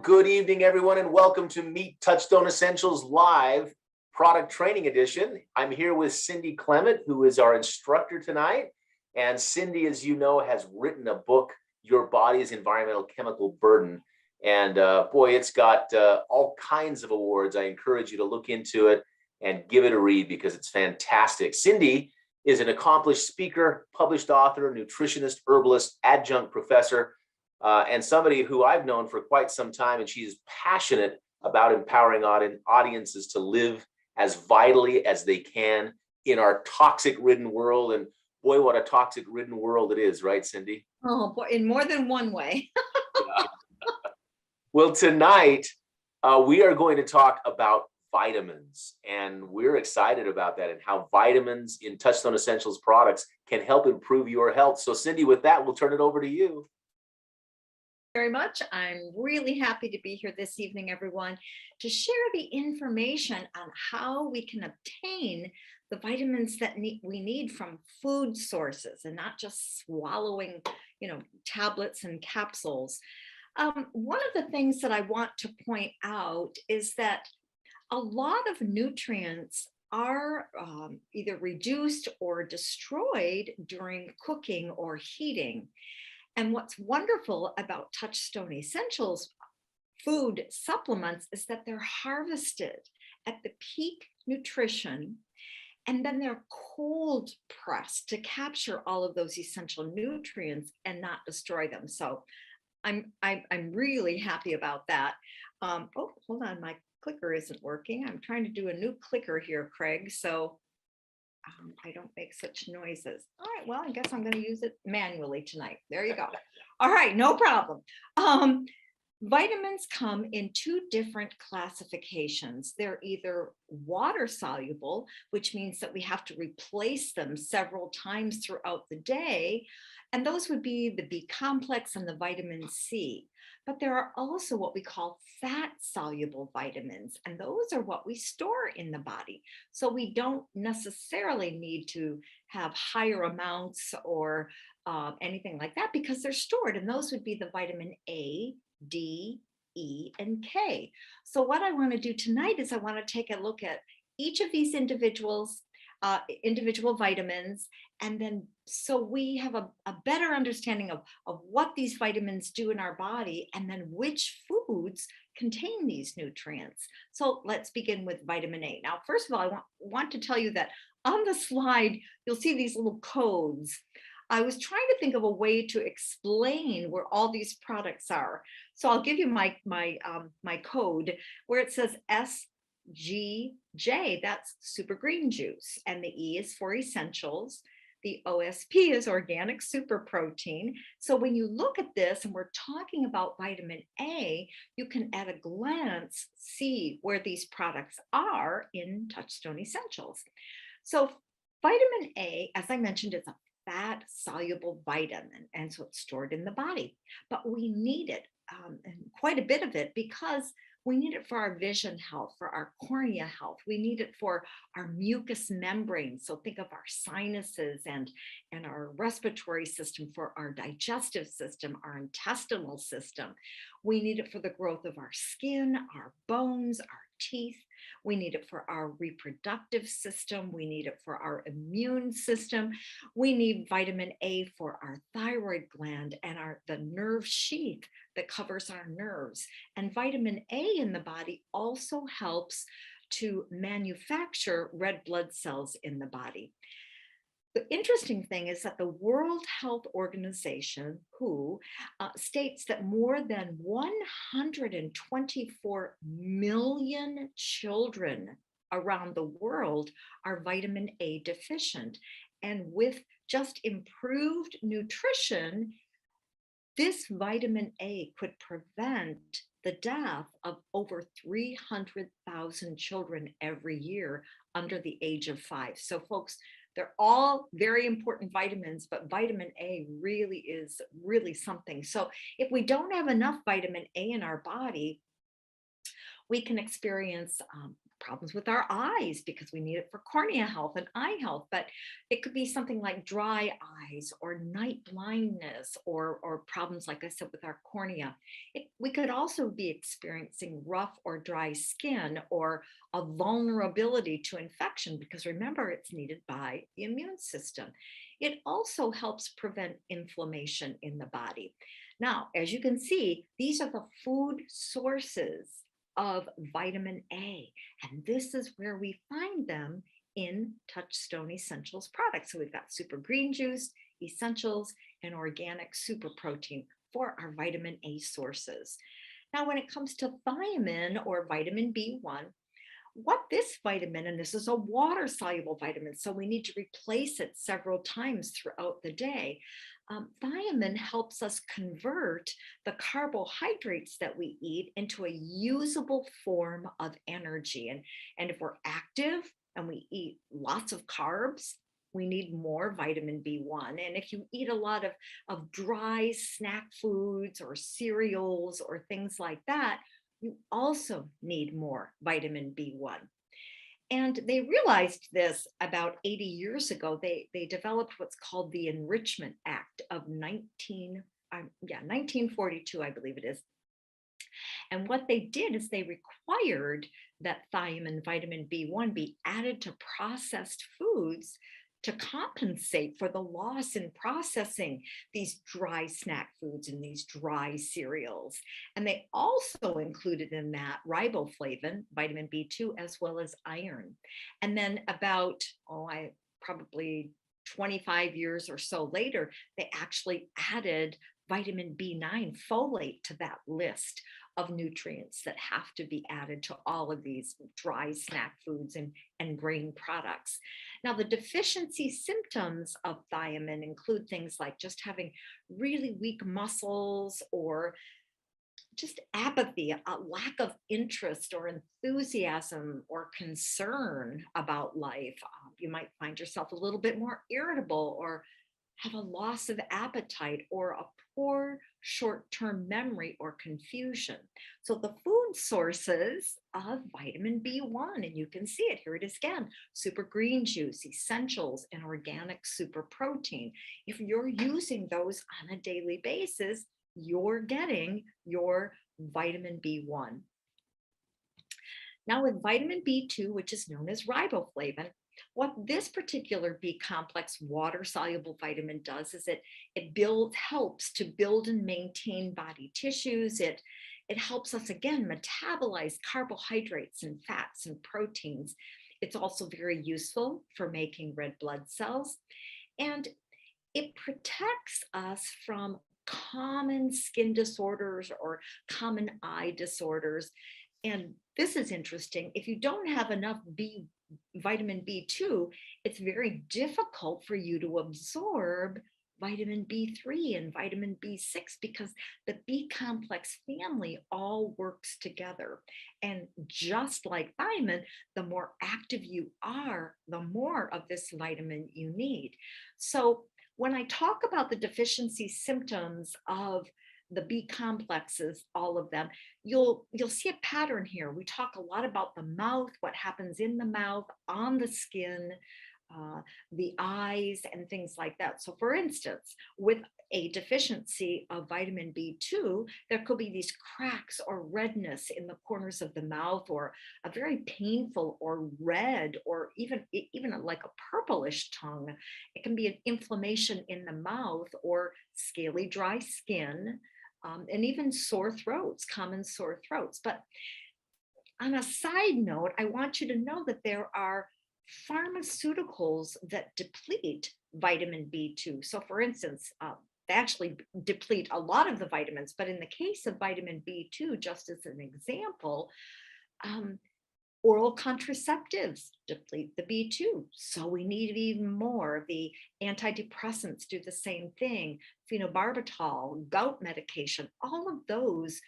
good evening, everyone, and welcome to Meet Touchstone Essentials Live Product Training Edition. I'm here with Cindy Klement, who is our instructor tonight. And Cindy, as you know, has written a book, Your Body's Environmental Chemical Burden. And boy, it's got all kinds of awards. I encourage you to look into it and give it a read because it's fantastic. Cindy is an accomplished speaker, published author, nutritionist, herbalist, adjunct professor, and somebody who I've known for quite some time, and she's passionate about empowering audiences to live as vitally as they can in our toxic-ridden world. And boy, what a toxic-ridden world it is, right, Cindy? Oh, boy, in more than one way. Well, tonight, we are going to talk about vitamins, and we're excited about that and how vitamins in Touchstone Essentials products can help improve your health. So, Cindy, with that, we'll turn it over to you. Very much. I'm really happy to be here this evening, everyone, to share the information on how we can obtain the vitamins that we need from food sources and not just swallowing, tablets and capsules. One of the things that I want to point out is that a lot of nutrients are either reduced or destroyed during cooking or heating. And what's wonderful about Touchstone Essentials food supplements is that they're harvested at the peak nutrition, and then they're cold pressed to capture all of those essential nutrients and not destroy them. So I'm really happy about that. Oh, hold on, my clicker isn't working. I'm trying to do a new clicker here, Craig. So I don't make such noises. All right, well, I guess I'm going to use it manually tonight. There you go. All right, no problem. Vitamins come in two different classifications. They're either water soluble, which means that we have to replace them several times throughout the day. And those would be the B complex and the vitamin C. But there are also what we call fat soluble vitamins, and those are what we store in the body. So we don't necessarily need to have higher amounts or anything like that because they're stored, and those would be the vitamin A, D, E, and K. So what I want to do tonight is I want to take a look at each of these individual vitamins, and then so we have a better understanding of what these vitamins do in our body and then which foods contain these nutrients. So let's begin with vitamin A. Now, first of all, I want to tell you that on the slide, you'll see these little codes. I was trying to think of a way to explain where all these products are. So I'll give you my code where it says SGJ, that's super green juice, and the E is for essentials. The OSP is organic super protein. So when you look at this and we're talking about vitamin A, you can at a glance see where these products are in Touchstone Essentials. So vitamin A, as I mentioned, is a fat soluble vitamin, and so it's stored in the body, but we need it and quite a bit of it because we need it for our vision health, for our cornea health. We need it for our mucous membrane. So think of our sinuses and our respiratory system, for our digestive system, our intestinal system. We need it for the growth of our skin, our bones, our teeth. We need it for our reproductive system. We need it for our immune system. We need vitamin A for our thyroid gland and the nerve sheath that covers our nerves. And vitamin A in the body also helps to manufacture red blood cells in the body. The interesting thing is that the World Health Organization, WHO, states that more than 124 million children around the world are vitamin A deficient. And with just improved nutrition, this vitamin A could prevent the death of over 300,000 children every year under the age of 5. So folks, they're all very important vitamins, but vitamin A really is something. So if we don't have enough vitamin A in our body, we can experience problems with our eyes because we need it for cornea health and eye health. But it could be something like dry eyes or night blindness or problems, like I said, with our cornea. We could also be experiencing rough or dry skin or a vulnerability to infection because remember, it's needed by the immune system. It also helps prevent inflammation in the body. Now, as you can see, these are the food sources of vitamin A, and this is where we find them in Touchstone Essentials products. So we've got super green juice, essentials, and organic super protein for our vitamin A sources. Now, when it comes to thiamine or vitamin B1, what this vitamin, and this is a water soluble vitamin, so we need to replace it several times throughout the day. Thiamine helps us convert the carbohydrates that we eat into a usable form of energy. And if we're active and we eat lots of carbs, we need more vitamin B1. And if you eat a lot of dry snack foods or cereals or things like that, you also need more vitamin B1. And they realized this about 80 years ago. They developed what's called the Enrichment Act of 1942, I believe it is. And what they did is they required that thiamine, vitamin B1, be added to processed foods to compensate for the loss in processing these dry snack foods and these dry cereals. And they also included in that riboflavin, vitamin B2, as well as iron. And then about, probably 25 years or so later, they actually added vitamin B9, folate, to that list of nutrients that have to be added to all of these dry snack foods and grain products. Now, the deficiency symptoms of thiamine include things like just having really weak muscles or just apathy, a lack of interest or enthusiasm or concern about life. You might find yourself a little bit more irritable or have a loss of appetite or a poor short-term memory or confusion. So the food sources of vitamin B1, and you can see it, here it is again, super green juice, essentials, and organic super protein. If you're using those on a daily basis, you're getting your vitamin B1. Now with vitamin B2, which is known as riboflavin, what this particular B complex water soluble vitamin does is it helps to build and maintain body tissues. It helps us, again, metabolize carbohydrates and fats and proteins. It's also very useful for making red blood cells, and it protects us from common skin disorders or common eye disorders. And this is interesting. If you don't have enough vitamin B2, it's very difficult for you to absorb vitamin B3 and vitamin B6 because the B complex family all works together. And just like thiamine, the more active you are, the more of this vitamin you need. So when I talk about the deficiency symptoms of the B complexes, all of them, you'll see a pattern here. We talk a lot about the mouth, what happens in the mouth, on the skin, the eyes, and things like that. So for instance, with a deficiency of vitamin B2, there could be these cracks or redness in the corners of the mouth, or a very painful or red, or even like a purplish tongue. It can be an inflammation in the mouth or scaly dry skin, and even sore throats, common sore throats. But on a side note, I want you to know that there are pharmaceuticals that deplete vitamin B2. So for instance, they actually deplete a lot of the vitamins, but in the case of vitamin B2, just as an example, oral contraceptives deplete the B2. So we need even more. The antidepressants do the same thing. Phenobarbital, gout medication, all of those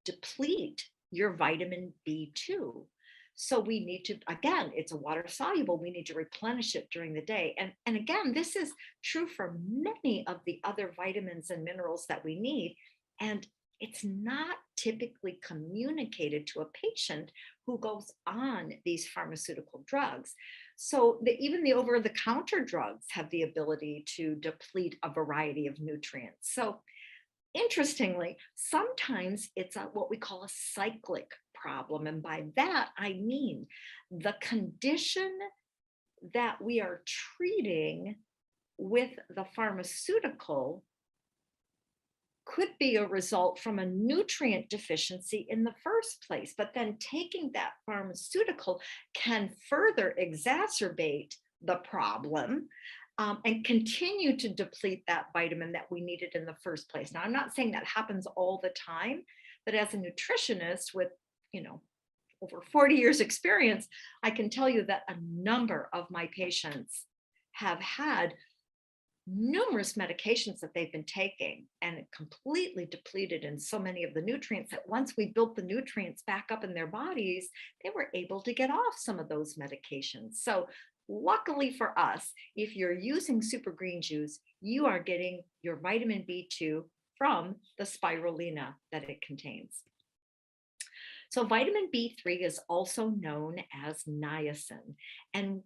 deplete your vitamin B2. So we need to, again, it's a water soluble, we need to replenish it during the day. And again, this is true for many of the other vitamins and minerals that we need. And it's not typically communicated to a patient who goes on these pharmaceutical drugs. So even the over-the-counter drugs have the ability to deplete a variety of nutrients. So interestingly, sometimes it's what we call a cyclic problem. And by that, I mean the condition that we are treating with the pharmaceutical could be a result from a nutrient deficiency in the first place, but then taking that pharmaceutical can further exacerbate the problem, and continue to deplete that vitamin that we needed in the first place. Now, I'm not saying that happens all the time, but as a nutritionist with, over 40 years experience, I can tell you that a number of my patients have had numerous medications that they've been taking and it completely depleted in so many of the nutrients that once we built the nutrients back up in their bodies, they were able to get off some of those medications. So luckily for us, if you're using super green juice, you are getting your vitamin B2 from the spirulina that it contains. So vitamin B3 is also known as niacin. And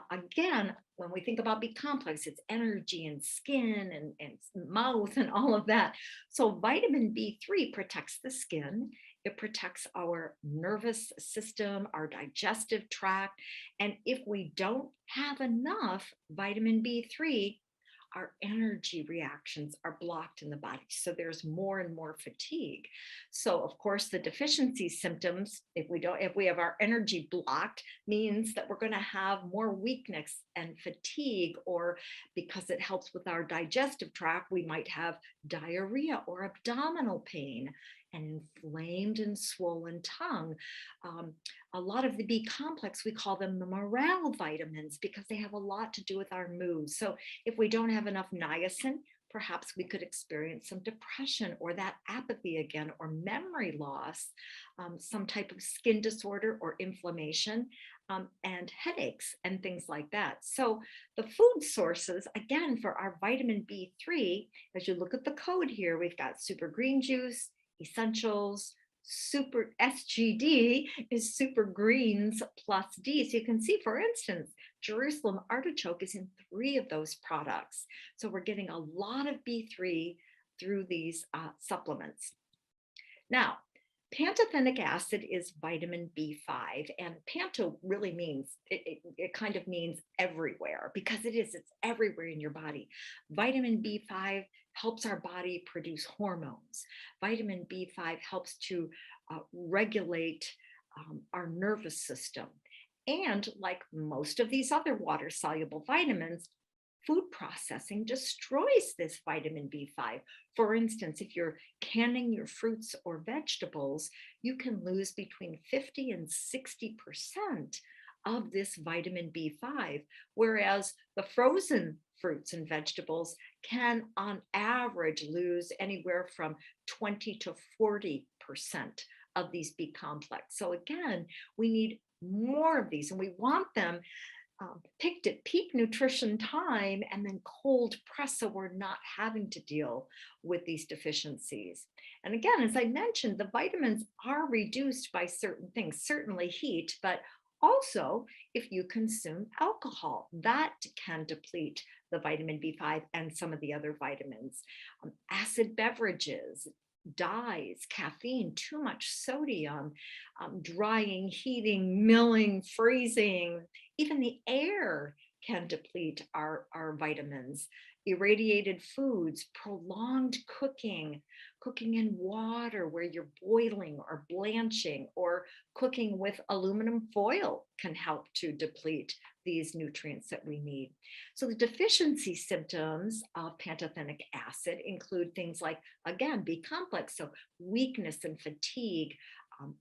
again, when we think about B complex, it's energy and skin and mouth and all of that. So vitamin B3 protects the skin. It protects our nervous system, our digestive tract. And if we don't have enough vitamin B3, our energy reactions are blocked in the body. So there's more and more fatigue. So of course, the deficiency symptoms, if we have our energy blocked, means that we're going to have more weakness and fatigue, or because it helps with our digestive tract, we might have diarrhea or abdominal pain, and inflamed and swollen tongue. A lot of the B complex, we call them the morale vitamins because they have a lot to do with our mood. So if we don't have enough niacin, perhaps we could experience some depression or that apathy again, or memory loss, some type of skin disorder or inflammation, and headaches and things like that. So the food sources, again, for our vitamin B3, as you look at the code here, we've got super green juice, essentials, super SGD is super greens plus D. So you can see, for instance, Jerusalem artichoke is in 3 of those products. So we're getting a lot of B3 through these supplements. Now, pantothenic acid is vitamin B5, and panto really means, it kind of means everywhere, because it's everywhere in your body. Vitamin B5 helps our body produce hormones. Vitamin B5 helps to regulate our nervous system. And like most of these other water-soluble vitamins, food processing destroys this vitamin B5. For instance, if you're canning your fruits or vegetables, you can lose between 50 and 60% of this vitamin B5, whereas the frozen fruits and vegetables can on average lose anywhere from 20 to 40% of these B complex. So again, we need more of these, and we want them picked at peak nutrition time and then cold press, so we're not having to deal with these deficiencies. And again, as I mentioned, the vitamins are reduced by certain things, certainly heat, but also if you consume alcohol, that can deplete the vitamin B5 and some of the other vitamins. Acid beverages, dyes, caffeine, too much sodium, drying, heating, milling, freezing, even the air can deplete our vitamins. Irradiated foods, prolonged cooking, cooking in water where you're boiling or blanching, or cooking with aluminum foil can help to deplete these nutrients that we need. So the deficiency symptoms of pantothenic acid include things like, again, B complex, so weakness and fatigue,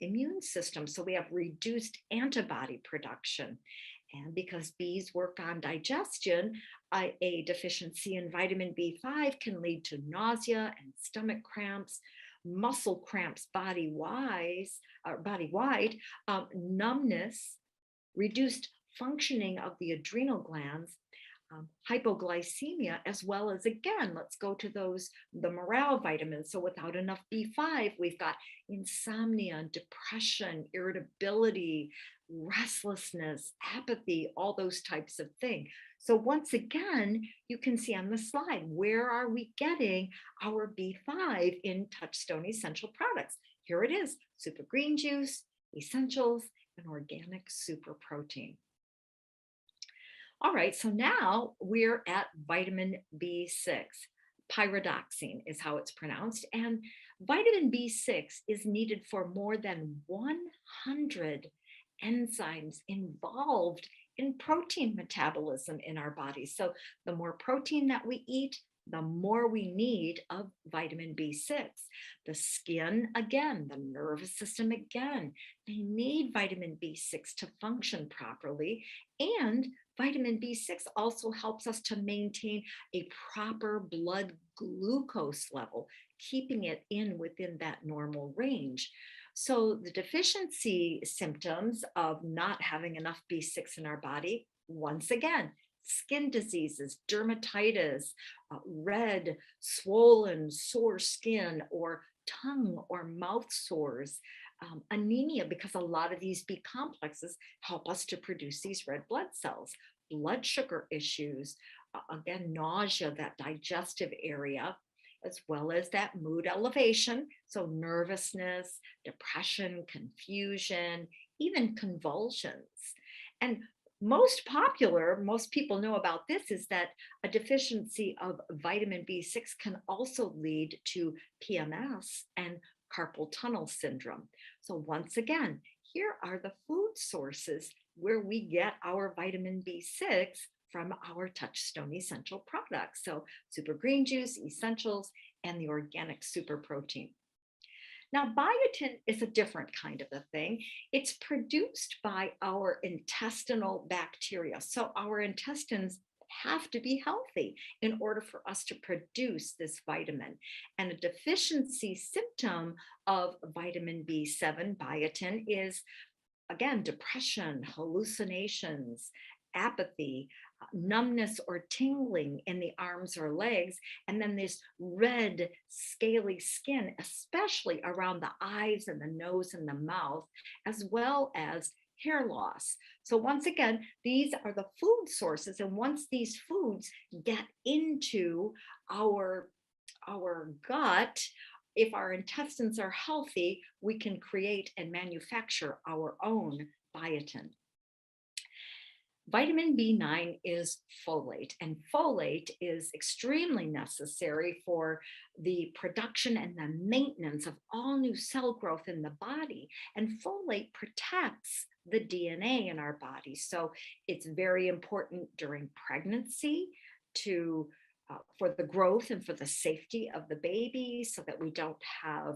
immune system, so we have reduced antibody production. And because bees work on digestion, a deficiency in vitamin B5 can lead to nausea and stomach cramps, muscle cramps body-wide, numbness, reduced functioning of the adrenal glands, hypoglycemia, as well as, again, let's go to the morale vitamins. So without enough B5, we've got insomnia, depression, irritability, restlessness, apathy, all those types of things. So once again, you can see on the slide, where are we getting our B5 in Touchstone Essential Products? Here it is: super green juice, essentials, and organic super protein. All right, so now we're at vitamin B6. Pyridoxine is how it's pronounced. And vitamin B6 is needed for more than 100 enzymes involved in protein metabolism in our body. So the more protein that we eat, the more we need of vitamin B6. The skin, again, the nervous system, again, they need vitamin B6 to function properly. And vitamin B6 also helps us to maintain a proper blood glucose level, keeping it within that normal range. So the deficiency symptoms of not having enough B6 in our body, once again, skin diseases, dermatitis, red, swollen, sore skin, or tongue or mouth sores, anemia, because a lot of these B complexes help us to produce these red blood cells, blood sugar issues, again, nausea, that digestive area, as well as that mood elevation. So nervousness, depression, confusion, even convulsions. And most popular, most people know about this, is that a deficiency of vitamin B6 can also lead to PMS and carpal tunnel syndrome. So once again, here are the food sources where we get our vitamin B6 from our Touchstone Essential products. So super green juice, essentials, and the organic super protein. Now, biotin is a different kind of a thing. It's produced by our intestinal bacteria. So our intestines have to be healthy in order for us to produce this vitamin. And a deficiency symptom of vitamin B7, biotin, is, again, depression, hallucinations, apathy, numbness or tingling in the arms or legs, and then this red, scaly skin, especially around the eyes and the nose and the mouth, as well as hair loss. So once again, these are the food sources. And once these foods get into our gut, if our intestines are healthy, we can create and manufacture our own biotin. Vitamin B9 is folate, and folate is extremely necessary for the production and the maintenance of all new cell growth in the body. And folate protects the DNA in our body. So it's very important during pregnancy to for the growth and for the safety of the baby, so that we don't have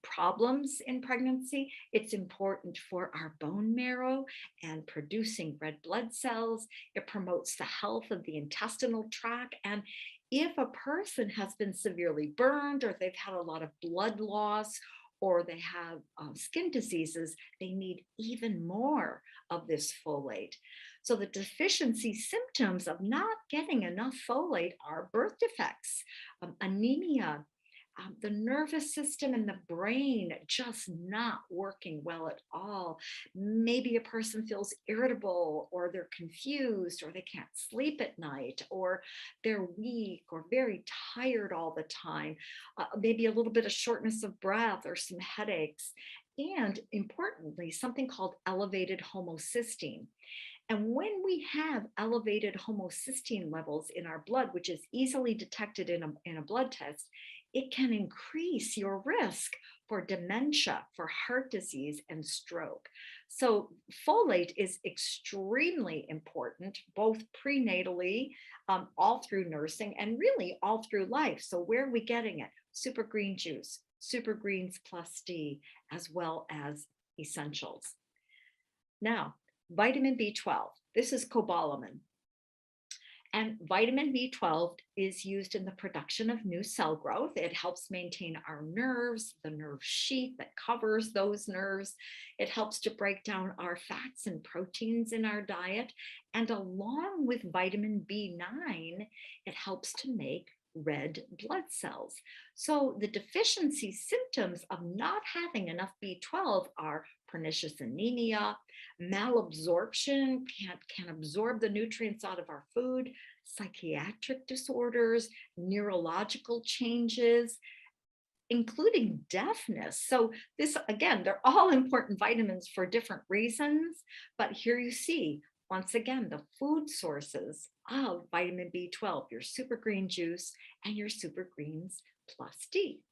problems in pregnancy. It's important for our bone marrow and producing red blood cells. It promotes the health of the intestinal tract. And if a person has been severely burned, or they've had a lot of blood loss, or they have skin diseases, they need even more of this folate. So the deficiency symptoms of not getting enough folate are birth defects, anemia, the nervous system and the brain just not working well at all. Maybe a person feels irritable, or they're confused, or they can't sleep at night, or they're weak or very tired all the time. Maybe a little bit of shortness of breath or some headaches. And importantly, something called elevated homocysteine. And when we have elevated homocysteine levels in our blood, which is easily detected in a blood test, it can increase your risk for dementia, for heart disease, and stroke. So folate is extremely important, both prenatally, all through nursing, and really all through life. So where are we getting it? Super green juice, super greens plus D, as well as essentials. Now, vitamin B12, this is cobalamin. And vitamin B12 is used in the production of new cell growth. It helps maintain our nerves, the nerve sheath that covers those nerves. It helps to break down our fats and proteins in our diet. And along with vitamin B9, it helps to make red blood cells. So the deficiency symptoms of not having enough B12 are pernicious anemia, malabsorption, can't absorb the nutrients out of our food, psychiatric disorders, neurological changes, including deafness. So this, again, they're all important vitamins for different reasons, but here you see, once again, the food sources of vitamin B12, your super green juice and your super greens plus D.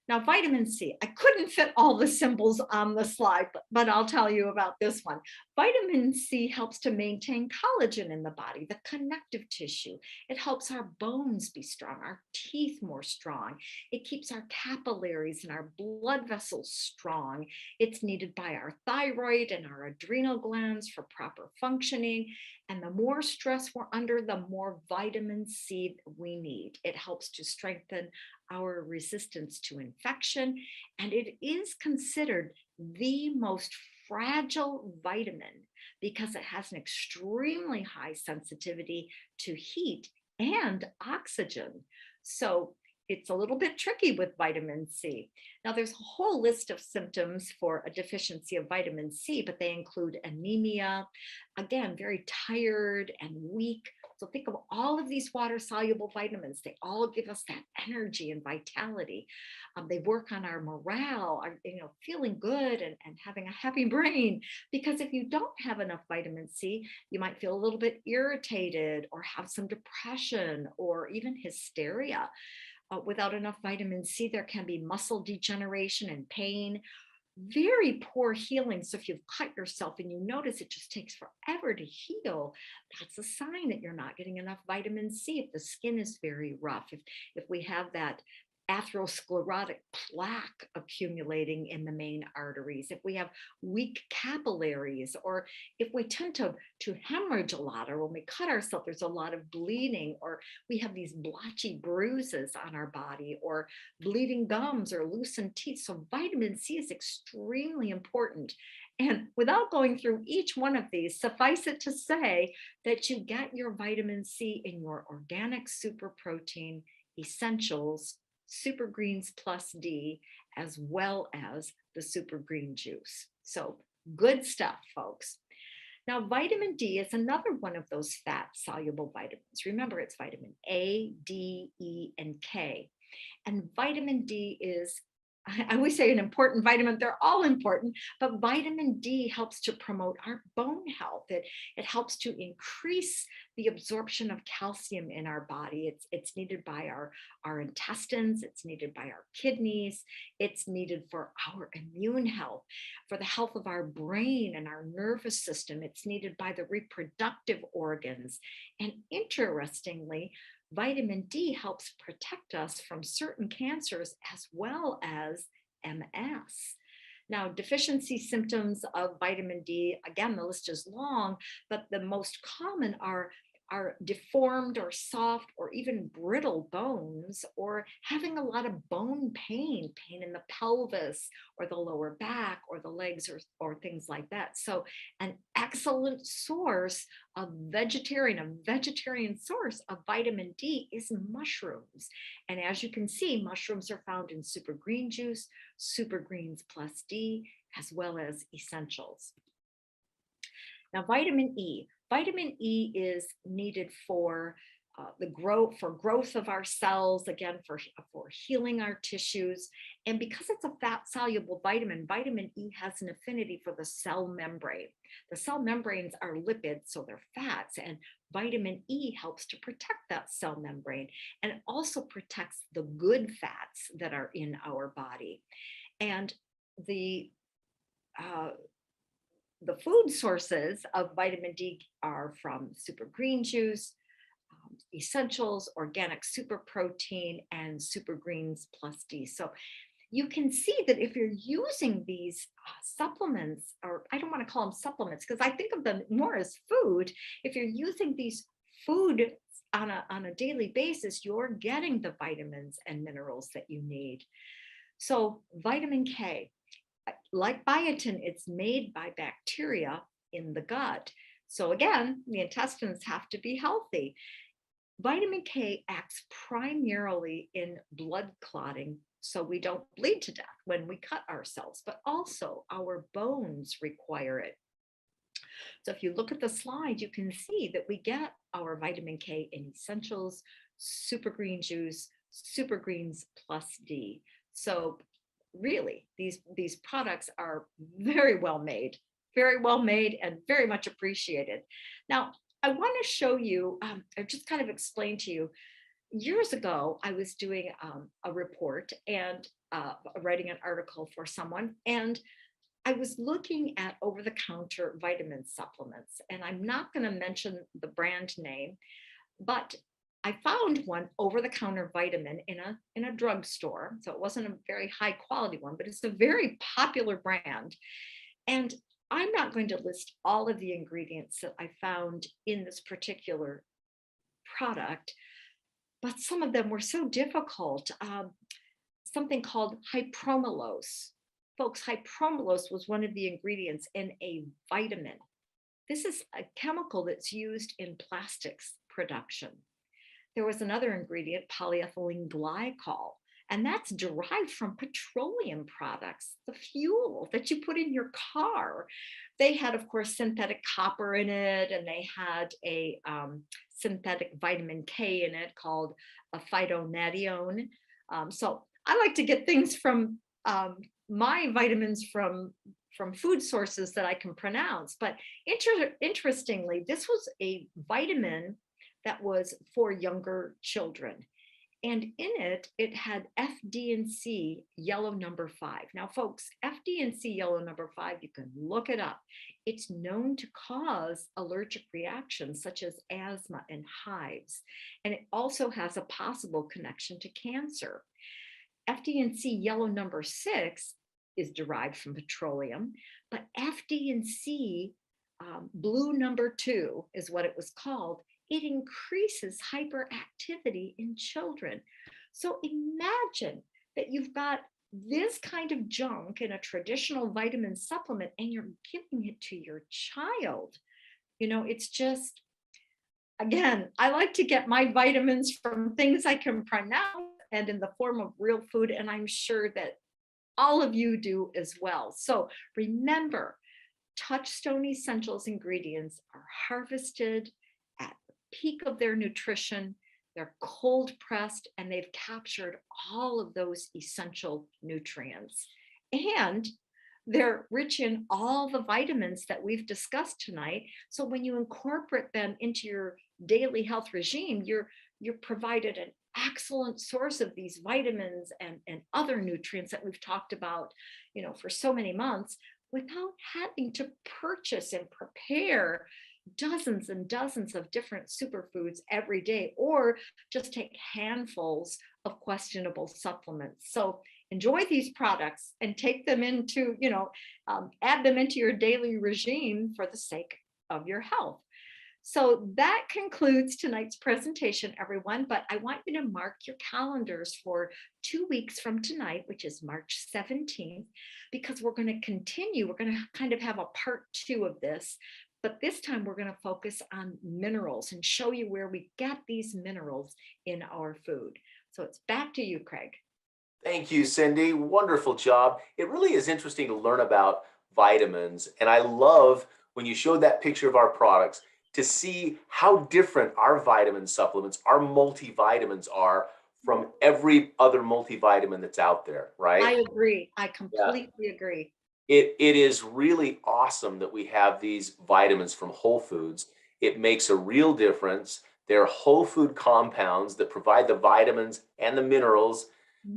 Now, vitamin C, I couldn't fit all the symbols on the slide, but I'll tell you about this one. Vitamin C helps to maintain collagen in the body, the connective tissue. It helps our bones be strong, our teeth more strong. It keeps our capillaries and our blood vessels strong. It's needed by our thyroid and our adrenal glands for proper functioning. And the more stress we're under, the more vitamin C we need. It helps to strengthen our resistance to infection, and it is considered the most fragile vitamin because it has an extremely high sensitivity to heat and oxygen. So it's a little bit tricky with vitamin C. Now, there's a whole list of symptoms for a deficiency of vitamin C, but they include anemia, again, very tired and weak. So think of all of these water-soluble vitamins. They all give us that energy and vitality. They work on our morale, our, feeling good and having a happy brain. Because if you don't have enough vitamin C, you might feel a little bit irritated or have some depression or even hysteria. Without enough vitamin C, there can be muscle degeneration and pain, very poor healing. So if you've cut yourself and you notice it just takes forever to heal, that's a sign that you're not getting enough vitamin C. If the skin is very rough, if we have that atherosclerotic plaque accumulating in the main arteries, if we have weak capillaries, or if we tend to hemorrhage a lot, or when we cut ourselves, there's a lot of bleeding, or we have these blotchy bruises on our body, or bleeding gums or loosened teeth. So vitamin C is extremely important. And without going through each one of these, suffice it to say that you get your vitamin C in your organic super protein essentials, super greens plus D, as well as the super green juice. So good stuff, folks. Now, vitamin D is another one of those fat soluble vitamins. Remember, it's vitamin A, D, E, and K. And vitamin D is, I always say, an important vitamin. They're all important, but vitamin D helps to promote our bone health. It helps to increase the absorption of calcium in our body. It's needed by our intestines. It's needed by our kidneys. It's needed for our immune health, for the health of our brain and our nervous system. It's needed by the reproductive organs. And interestingly, vitamin D helps protect us from certain cancers as well as MS. Now, deficiency symptoms of vitamin D, again, the list is long, but the most common are deformed or soft or even brittle bones, or having a lot of bone pain in the pelvis or the lower back or the legs, or things like that. So an excellent source of vegetarian source of vitamin D is mushrooms. And as you can see, mushrooms are found in super green juice, super greens plus D, as well as essentials. Now, vitamin E. Vitamin E is needed for growth of our cells, again, for healing our tissues. And because it's a fat soluble vitamin, vitamin E has an affinity for the cell membrane. The cell membranes are lipids, so they're fats, and vitamin E helps to protect that cell membrane, and it also protects the good fats that are in our body. And the food sources of vitamin D are from super green juice, essentials, organic super protein, and super greens plus D. So you can see that if you're using these supplements, or I don't want to call them supplements because I think of them more as food, if you're using these food on a daily basis, you're getting the vitamins and minerals that you need. So vitamin K, like biotin, it's made by bacteria in the gut. So again, the intestines have to be healthy. Vitamin K acts primarily in blood clotting, so we don't bleed to death when we cut ourselves, but also our bones require it. So if you look at the slide, you can see that we get our vitamin K in essentials, super green juice, super greens plus D. So really, these products are very well made and very much appreciated. Now, I want to show you, or just kind of explain to you, years ago, I was doing a report and writing an article for someone, and I was looking at over-the-counter vitamin supplements, and I'm not going to mention the brand name, but I found one over-the-counter vitamin in a drugstore. So it wasn't a very high quality one, but it's a very popular brand. And I'm not going to list all of the ingredients that I found in this particular product, but some of them were so difficult. Something called hypromolose. Folks, hypromolose was one of the ingredients in a vitamin. This is a chemical that's used in plastics production. There was another ingredient, polyethylene glycol, and that's derived from petroleum products, the fuel that you put in your car. They had, of course, synthetic copper in it, and they had a synthetic vitamin K in it called a phytonadione. So I like to get things from my vitamins from food sources that I can pronounce. But interestingly, this was a vitamin that was for younger children. And in it, it had FD&C yellow number 5. Now, folks, FD&C yellow number 5, you can look it up. It's known to cause allergic reactions such as asthma and hives. And it also has a possible connection to cancer. FD&C yellow number 6 is derived from petroleum, but FD&C blue number 2 is what it was called. It increases hyperactivity in children. So imagine that you've got this kind of junk in a traditional vitamin supplement and you're giving it to your child. You know, it's just, again, I like to get my vitamins from things I can pronounce and in the form of real food, and I'm sure that all of you do as well. So remember, Touchstone Essentials ingredients are harvested at the peak of their nutrition. They're cold pressed and they've captured all of those essential nutrients. And they're rich in all the vitamins that we've discussed tonight. So when you incorporate them into your daily health regime, you're provided an excellent source of these vitamins and other nutrients that we've talked about, you know, for so many months without having to purchase and prepare dozens and dozens of different superfoods every day, or just take handfuls of questionable supplements. So enjoy these products and take them into, you know, add them into your daily regime for the sake of your health. So that concludes tonight's presentation, everyone, but I want you to mark your calendars for 2 weeks from tonight, which is March 17th, because we're going to continue. We're going to kind of have a part 2 of this, but this time we're going to focus on minerals and show you where we get these minerals in our food. So it's back to you, Craig. Thank you, Cindy. Wonderful job. It really is interesting to learn about vitamins, and I love when you showed that picture of our products to see how different our vitamin supplements, our multivitamins are from every other multivitamin that's out there, right? I agree. I completely agree. It is really awesome that we have these vitamins from Whole Foods. It makes a real difference. They're whole food compounds that provide the vitamins and the minerals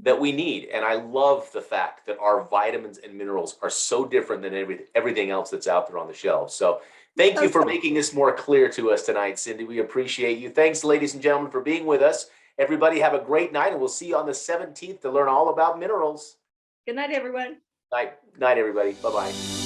that we need. And I love the fact that our vitamins and minerals are so different than everything else that's out there on the shelf. So thank you for making this more clear to us tonight, Cindy. We appreciate you. Thanks, ladies and gentlemen, for being with us. Everybody have a great night, and we'll see you on the 17th to learn all about minerals. Good night, everyone. Night, everybody. Bye-bye.